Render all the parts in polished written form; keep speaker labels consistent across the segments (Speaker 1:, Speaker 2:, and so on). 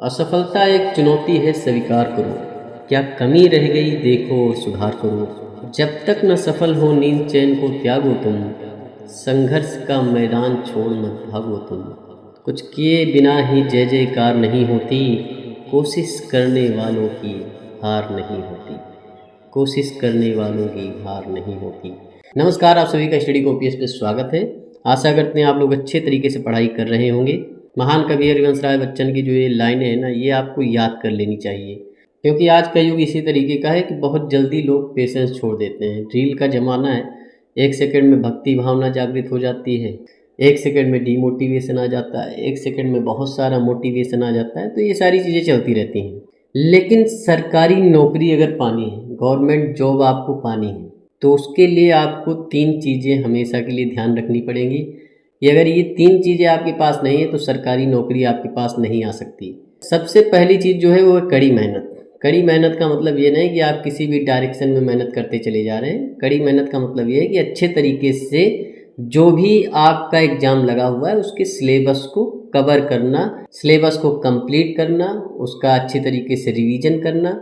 Speaker 1: असफलता एक चुनौती है, स्वीकार करो। क्या कमी रह गई देखो और सुधार करो। जब तक न सफल हो नींद चैन को त्यागो तुम। संघर्ष का मैदान छोड़ मत भागो तुम। कुछ किए बिना ही जय जयकार नहीं होती। कोशिश करने वालों की हार नहीं होती। कोशिश करने वालों की हार नहीं होती। नमस्कार, आप सभी का स्टडी कॉपीएस पे स्वागत है। आशा करते हैं आप लोग अच्छे तरीके से पढ़ाई कर रहे होंगे। महान कवि हरिवंश राय बच्चन की जो ये लाइनें हैं ना, ये आपको याद कर लेनी चाहिए, क्योंकि आज का युग इसी तरीके का है कि बहुत जल्दी लोग पेशेंस छोड़ देते हैं। रील का ज़माना है। एक सेकंड में भक्ति भावना जागृत हो जाती है, एक सेकंड में डीमोटिवेशन आ जाता है, एक सेकंड में बहुत सारा मोटिवेशन आ जाता है। तो ये सारी चीज़ें चलती रहती हैं। लेकिन सरकारी नौकरी अगर पानी है, गवर्नमेंट जॉब आपको पानी है, तो उसके लिए आपको 3 चीज़ें हमेशा के लिए ध्यान रखनी पड़ेंगी कि अगर ये 3 चीज़ें आपके पास नहीं है तो सरकारी नौकरी आपके पास नहीं आ सकती। सबसे पहली चीज़ जो है वो है कड़ी मेहनत। कड़ी मेहनत का मतलब ये नहीं कि आप किसी भी डायरेक्शन में मेहनत करते चले जा रहे हैं। कड़ी मेहनत का मतलब ये है कि अच्छे तरीके से जो भी आपका एग्ज़ाम लगा हुआ है उसके सिलेबस को कवर करना, सिलेबस को कंप्लीट करना, उसका अच्छी तरीके से रिवीजन करना,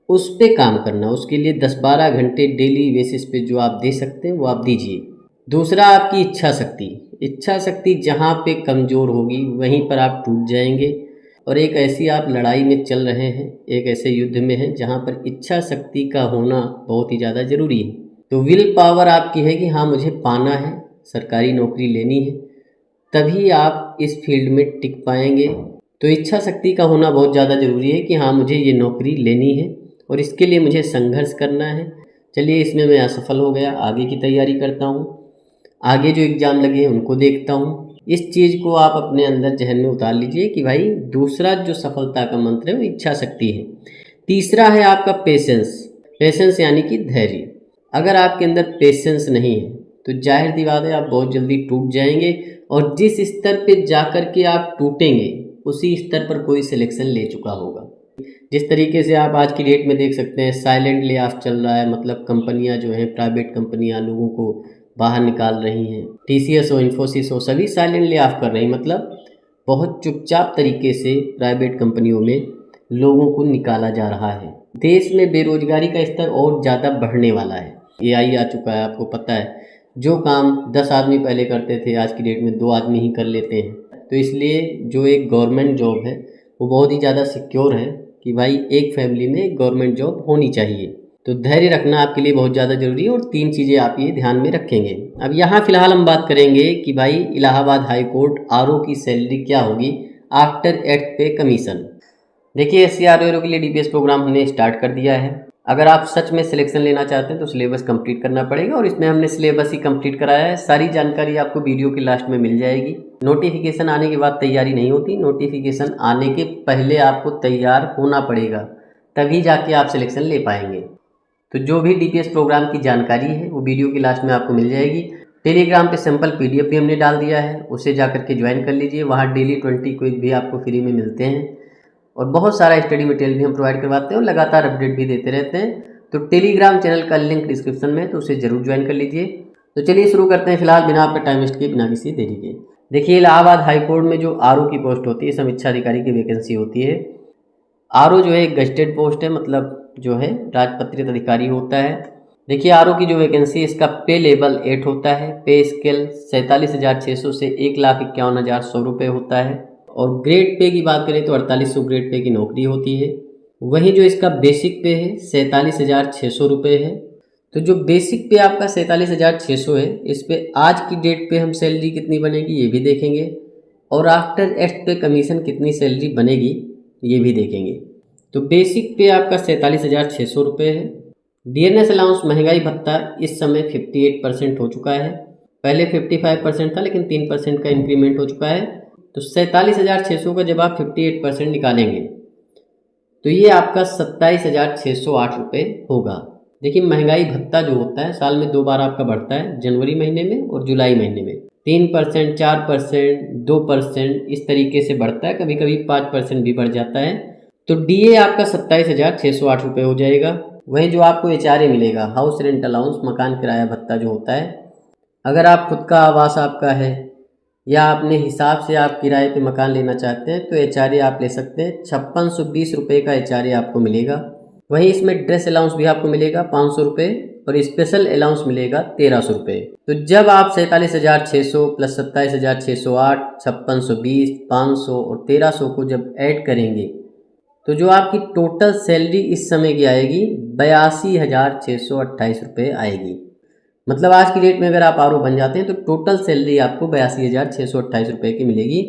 Speaker 1: उस पे काम करना। उसके लिए 10-12 घंटे डेली बेसिस पे जो आप दे सकते हैं वो आप दीजिए। दूसरा, आपकी इच्छा शक्ति। इच्छा शक्ति जहाँ पे कमज़ोर होगी वहीं पर आप टूट जाएंगे। और एक ऐसी आप लड़ाई में चल रहे हैं, एक ऐसे युद्ध में हैं जहाँ पर इच्छा शक्ति का होना बहुत ही ज़्यादा ज़रूरी है। तो विल पावर आपकी है कि हाँ, मुझे पाना है, सरकारी नौकरी लेनी है, तभी आप इस फील्ड में टिक पाएंगे। तो इच्छा शक्ति का होना बहुत ज़्यादा ज़रूरी है कि हाँ, मुझे ये नौकरी लेनी है और इसके लिए मुझे संघर्ष करना है। चलिए, इसमें मैं असफल हो गया, आगे की तैयारी करता हूँ, आगे जो एग्ज़ाम लगे हैं उनको देखता हूँ। इस चीज़ को आप अपने अंदर जहन में उतार लीजिए कि भाई दूसरा जो सफलता का मंत्र है वो इच्छा शक्ति है। तीसरा है आपका पेशेंस। पेशेंस यानी कि धैर्य। अगर आपके अंदर पेशेंस नहीं है तो जाहिर सी बात है आप बहुत जल्दी टूट जाएंगे, और जिस स्तर पे जाकर के आप टूटेंगे उसी स्तर पर कोई सिलेक्शन ले चुका होगा। जिस तरीके से आप आज की डेट में देख सकते हैं, साइलेंट ले ऑफ चल रहा है। मतलब कंपनियां जो हैं, प्राइवेट कंपनियां लोगों को बाहर निकाल रही हैं। टीसीएस हो, इन्फोसिस हो, सभी साइलेंट ले ऑफ कर रही हैं। मतलब बहुत चुपचाप तरीके से प्राइवेट कंपनियों में लोगों को निकाला जा रहा है। देश में बेरोजगारी का स्तर और ज़्यादा बढ़ने वाला है। एआई आ चुका है, आपको पता है। जो काम 10 आदमी पहले करते थे आज की डेट में 2 आदमी ही कर लेते हैं। तो इसलिए जो एक गवर्नमेंट जॉब है वो बहुत ही ज़्यादा सिक्योर है कि भाई एक फैमिली में एक गवर्नमेंट जॉब होनी चाहिए। तो धैर्य रखना आपके लिए बहुत ज़्यादा ज़रूरी है और 3 चीज़ें आप ये ध्यान में रखेंगे। अब यहाँ फ़िलहाल हम बात करेंगे कि भाई इलाहाबाद हाई कोर्ट आरओ की सैलरी क्या होगी आफ्टर 8th पे कमीशन। देखिए, SC RO के लिए DPS प्रोग्राम हमने स्टार्ट कर दिया है। अगर आप सच में सिलेक्शन लेना चाहते हैं तो सिलेबस कंप्लीट करना पड़ेगा, और इसमें हमने सिलेबस ही कंप्लीट कराया है। सारी जानकारी आपको वीडियो के लास्ट में मिल जाएगी। नोटिफिकेशन आने के बाद तैयारी नहीं होती, नोटिफिकेशन आने के पहले आपको तैयार होना पड़ेगा, तभी जाके आप सिलेक्शन ले पाएंगे। तो जो भी DPS प्रोग्राम की जानकारी है वो वीडियो के लास्ट में आपको मिल जाएगी। टेलीग्राम पे सिंपल PDF भी हमने डाल दिया है, उसे जा करके ज्वाइन कर लीजिए। वहाँ डेली 20 क्विज भी आपको फ्री में मिलते हैं, और बहुत सारा स्टडी मटेरियल भी हम प्रोवाइड करवाते हैं और लगातार अपडेट भी देते रहते हैं। तो टेलीग्राम चैनल का लिंक डिस्क्रिप्शन में है, तो उसे ज़रूर ज्वाइन कर लीजिए। तो चलिए शुरू करते हैं, फिलहाल बिना आपका टाइम वेस्ट किए, बिना किसी देरी के। देखिए, इलाहाबाद हाई कोर्ट में जो RO की पोस्ट होती है, समीक्षा अधिकारी की वैकेंसी होती है। RO जो है एक गजेटेड पोस्ट है, मतलब जो है राजपत्रित अधिकारी होता है। देखिए, RO की जो वैकेंसी, इसका पे लेवल 8 होता है। पे स्केल 47,600 से 1,51,100 रुपये होता है। और ग्रेड पे की बात करें तो 4800 ग्रेड पे की नौकरी होती है। वहीं जो इसका बेसिक पे है 47,600 रुपये है। तो जो बेसिक पे आपका 47,600 है, इस पे आज की डेट पे हम सैलरी कितनी बनेगी ये भी देखेंगे, और आफ्टर 8th पे कमीशन कितनी सैलरी बनेगी ये भी देखेंगे। तो बेसिक पे आपका 47,600 रुपये है। DNS अलाउंस महंगाई भत्ता इस समय 58% हो चुका है। पहले 55% था, लेकिन 3% का इंक्रीमेंट हो चुका है। तो 47,600 का जब आप 58% निकालेंगे तो ये आपका 27,608 रुपये होगा। देखिए, महंगाई भत्ता जो होता है साल में 2 बार आपका बढ़ता है, जनवरी महीने में और जुलाई महीने में। 3%, 4%, 2% इस तरीके से बढ़ता है, कभी कभी 5% भी बढ़ जाता है। तो DA आपका 27,608 रुपये हो जाएगा। वहीं जो आपको HRA मिलेगा, हाउस रेंट अलाउंस, मकान किराया भत्ता जो होता है, अगर आप खुद का आवास आपका है या अपने हिसाब से आप किराए पे मकान लेना चाहते हैं तो एचआरए आप ले सकते हैं। 5620 रुपये का एचआरए आपको मिलेगा। वहीं इसमें ड्रेस अलाउंस भी आपको मिलेगा 500 रुपये और स्पेशल अलाउंस मिलेगा 1300 रुपये। तो जब आप 47,600 प्लस 27,608, 5620, 500 और 1300 को जब ऐड करेंगे तो जो आपकी टोटल सैलरी इस समय की आएगी 82,628 रुपये आएगी। मतलब आज की डेट में अगर आप आरओ बन जाते हैं तो टोटल सैलरी आपको 82,628 रुपये की मिलेगी।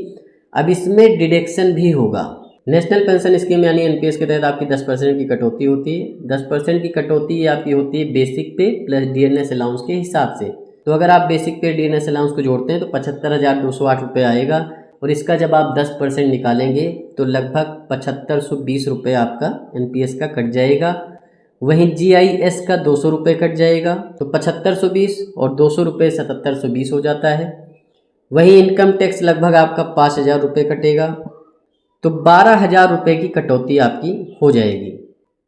Speaker 1: अब इसमें डिडक्शन भी होगा। नेशनल पेंशन स्कीम यानी एनपीएस के तहत आपकी 10% की कटौती होती है। 10% की कटौती आपकी होती है बेसिक पे प्लस डीएनएस अलाउंस के हिसाब से। तो अगर आप बेसिक पे डीएनएस अलाउंस को जोड़ते हैं तो 75,208 रुपये आएगा और इसका जब आप 10% निकालेंगे तो लगभग 7520 रुपये आपका एनपीएस का कट जाएगा। वहीं जीआईएस का 200 रुपये कट जाएगा तो 7520 और 200 रुपये 7720 हो जाता है। वहीं इनकम टैक्स लगभग आपका 5000 रुपये कटेगा तो 12,000 रुपये की कटौती आपकी हो जाएगी।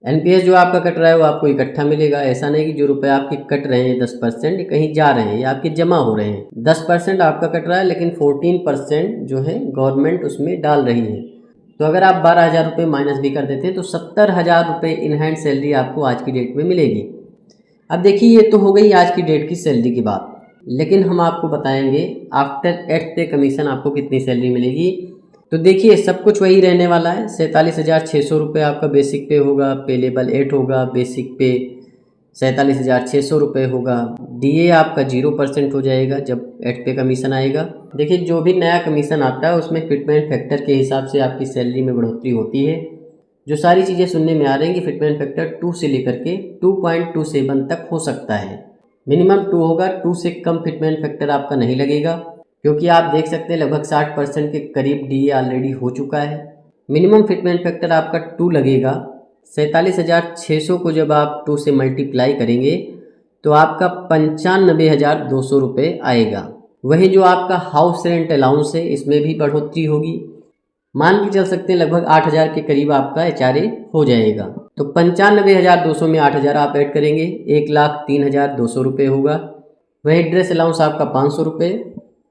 Speaker 1: एनपीएस जो आपका कट रहा है वो आपको इकट्ठा मिलेगा। ऐसा नहीं कि जो रुपए आपके कट रहे हैं 10% कहीं जा रहे हैं या आपके जमा हो रहे हैं। 10% आपका कट रहा है लेकिन 14% जो है गवर्नमेंट उसमें डाल रही है। तो अगर आप 12,000 रुपये माइनस भी कर देते हैं तो 70,000 रुपये इन हैंड सैलरी आपको आज की डेट में मिलेगी। अब देखिए ये तो हो गई आज की डेट की सैलरी की बात, लेकिन हम आपको बताएंगे आफ्टर 8th पे कमीशन आपको कितनी सैलरी मिलेगी। तो देखिए सब कुछ वही रहने वाला है। 47,600 रुपये आपका बेसिक पे होगा, पे लेवल 8 होगा, बेसिक पे 47,600 रुपये होगा। डीए आपका 0% हो जाएगा जब 8 पे कमीशन आएगा। देखिए जो भी नया कमीशन आता है उसमें फिटमेंट फैक्टर के हिसाब से आपकी सैलरी में बढ़ोतरी होती है। जो सारी चीज़ें सुनने में आ रही हैं कि फिटमेंट फैक्टर 2 से लेकर के 2.27 तक हो सकता है। मिनिमम 2 होगा, 2 से कम फिटमेंट फैक्टर आपका नहीं लगेगा क्योंकि आप देख सकते हैं लगभग 60% के करीब डीए ऑलरेडी हो चुका है। मिनिमम फिटमेंट फैक्टर आपका 2 लगेगा। 47,600 को जब आप 2 से मल्टीप्लाई करेंगे तो आपका 95,200 रुपये आएगा। वही जो आपका हाउस रेंट अलाउंस है इसमें भी बढ़ोतरी होगी। मान के चल सकते हैं लगभग 8,000 के करीब आपका एचआरए हो जाएगा। तो 95,200 में 8,000 आप ऐड करेंगे 1,03,200 रुपये होगा। वही ड्रेस अलाउंस आपका 500 रुपये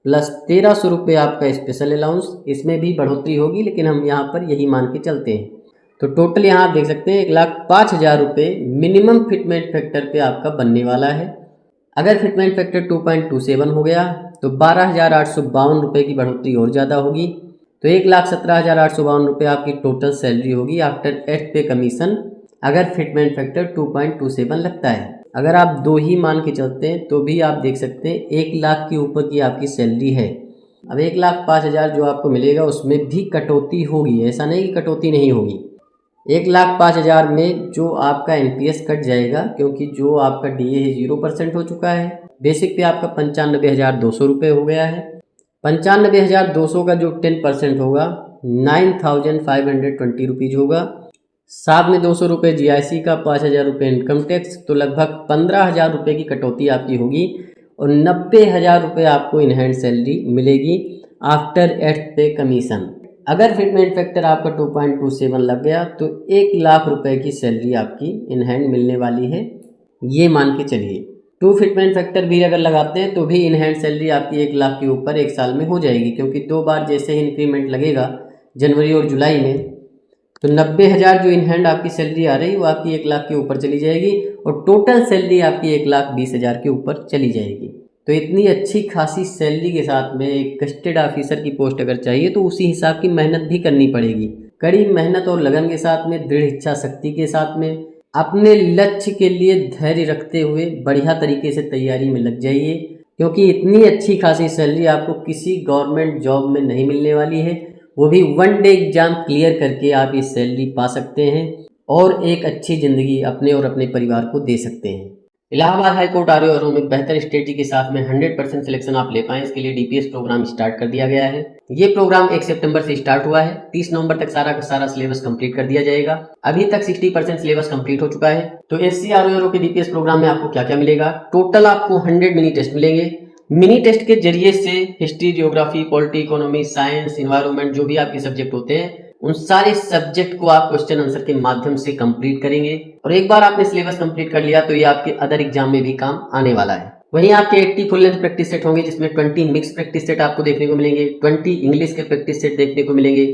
Speaker 1: प्लस 1300 रुपये आपका स्पेशल अलाउंस, इसमें भी बढ़ोतरी होगी लेकिन हम यहाँ पर यही मान के चलते हैं। तो टोटल यहाँ आप देख सकते हैं 1,05,000 रुपये मिनिमम फिटमेंट फैक्टर पे आपका बनने वाला है। अगर फिटमेंट फैक्टर 2.27 हो गया तो 12,852 रुपये की बढ़ोतरी और ज़्यादा होगी। तो 1,17,852 रुपये आपकी टोटल सैलरी होगी आफ्टर 8th पे कमीशन अगर फिटमेंट फैक्टर 2.27 लगता है। अगर आप 2 ही मान के चलते हैं तो भी आप देख सकते हैं 1 लाख के ऊपर की आपकी सैलरी है। अब 1,05,000 जो आपको मिलेगा उसमें भी कटौती होगी, ऐसा नहीं कि कटौती नहीं होगी। 1,05,000 में जो आपका एनपीएस कट जाएगा क्योंकि जो आपका डीए है 0% हो चुका है। बेसिक पे आपका 95,200 रुपये हो गया है। 95,200 का जो 10% होगा 9,520 रुपीज़ होगा। साथ में 200 रुपये जीआईसी का, 5,000 रुपये इनकम टैक्स, तो लगभग 15,000 रुपये की कटौती आपकी होगी और 90,000 रुपये आपको इन हैंड सैलरी मिलेगी आफ्टर 8th पे कमीशन। अगर फिटमेंट फैक्टर आपका 2.27 लग गया तो 1 लाख रुपए की सैलरी आपकी इन हैंड मिलने वाली है, ये मान के चलिए। 2 फिटमेंट फैक्टर भी अगर लगाते हैं तो भी इन हैंड सैलरी आपकी 1 लाख के ऊपर 1 साल में हो जाएगी क्योंकि 2 बार जैसे ही इंक्रीमेंट लगेगा जनवरी और जुलाई में, तो 90,000 जो इन हैंड आपकी सैलरी आ रही वो आपकी 1 लाख के ऊपर चली जाएगी और टोटल सैलरी आपकी 1,20,000 के ऊपर चली जाएगी। तो इतनी अच्छी खासी सैलरी के साथ में एक गस्टेड ऑफिसर की पोस्ट अगर चाहिए तो उसी हिसाब की मेहनत भी करनी पड़ेगी। कड़ी मेहनत और लगन के साथ में, दृढ़ इच्छा शक्ति के साथ में, अपने लक्ष्य के लिए धैर्य रखते हुए बढ़िया तरीके से तैयारी में लग जाइए क्योंकि इतनी अच्छी खासी सैलरी आपको किसी गवर्नमेंट जॉब में नहीं मिलने वाली है। वो भी 1 डे एग्जाम क्लियर करके आप ये सैलरी पा सकते हैं और एक अच्छी ज़िंदगी अपने और अपने परिवार को दे सकते हैं। इलाहाबाद हाईकोर्ट आरओ में बेहतर स्ट्रेटजी के साथ में 100% सिलेक्शन आप ले पाएँ, इसके लिए डीपीएस प्रोग्राम स्टार्ट कर दिया गया है। ये प्रोग्राम 1 सितंबर से स्टार्ट हुआ है। 30 नवंबर तक सारा का सारा सिलेबस कंप्लीट कर दिया जाएगा। अभी तक 60% सिलेबस कंप्लीट हो चुका है। तो एससी आरओ के डीपीएस प्रोग्राम में आपको क्या क्या मिलेगा? टोटल आपको 100 मिनी टेस्ट मिलेंगे। मिनी टेस्ट के जरिए से history, geography, polity, economy, science, environment जो भी आपके सब्जेक्ट होते हैं उन सारे सब्जेक्ट को आप क्वेश्चन आंसर के माध्यम से कंप्लीट करेंगे और एक बार आपने सिलेबस कंप्लीट कर लिया तो ये आपके अदर एग्जाम में भी काम आने वाला है। वहीं आपके 80 फुल लेंथ प्रैक्टिस सेट होंगे, जिसमें 20 मिक्स प्रैक्टिस सेट आपको देखने को मिलेंगे, 20 इंग्लिश के प्रैक्टिस सेट देखने को मिलेंगे,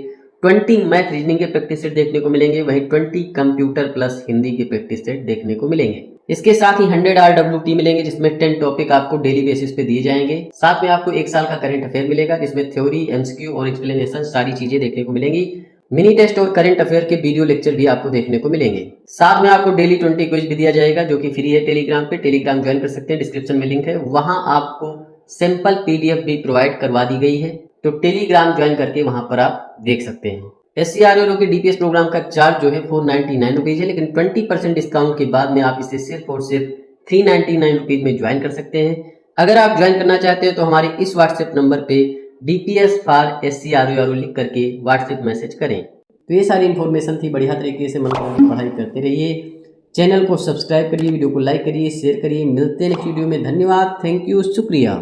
Speaker 1: 20 मैथ रीजनिंग के प्रैक्टिस सेट देखने को मिलेंगे, वहीं 20 कंप्यूटर प्लस हिंदी के प्रैक्टिस सेट देखने को मिलेंगे। इसके साथ ही 100 RWT मिलेंगे, जिसमें 10 टॉपिक आपको डेली बेसिस पे दिए जाएंगे। साथ में आपको 1 साल का करंट अफेयर मिलेगा, जिसमें थ्योरी, MCQ और एक्सप्लेनेशन सारी चीजें देखने को मिलेंगी। मिनी टेस्ट और करंट अफेयर के वीडियो लेक्चर भी आपको देखने को मिलेंगे। साथ में आपको डेली 20 क्विज भी दिया जाएगा, जो कि फ्री है टेलीग्राम पे। टेलीग्राम ज्वाइन कर सकते हैं, डिस्क्रिप्शन में लिंक है, वहां आपको सिंपल PDF भी प्रोवाइड करवा दी गई है, तो टेलीग्राम ज्वाइन करके वहां पर आप देख सकते हैं। SCRO के DPS प्रोग्राम का चार्ज जो है 499 रुपीज है, लेकिन 20% डिस्काउंट के बाद में आप इसे सिर्फ और सिर्फ 399 रुपीज में ज्वाइन कर सकते हैं। अगर आप ज्वाइन करना चाहते हो तो हमारे इस व्हाट्सएप नंबर पे DPS फॉर SCRO लिख करके व्हाट्सएप मैसेज करें। तो ये सारी इन्फॉर्मेशन थी, बढ़िया तरीके से मन को पढ़ाई करते रहिए। चैनल को सब्सक्राइब करिए, वीडियो को लाइक करिए, शेयर करिए। मिलते हैं नेक्स्ट वीडियो में। धन्यवाद, थैंक यू, शुक्रिया।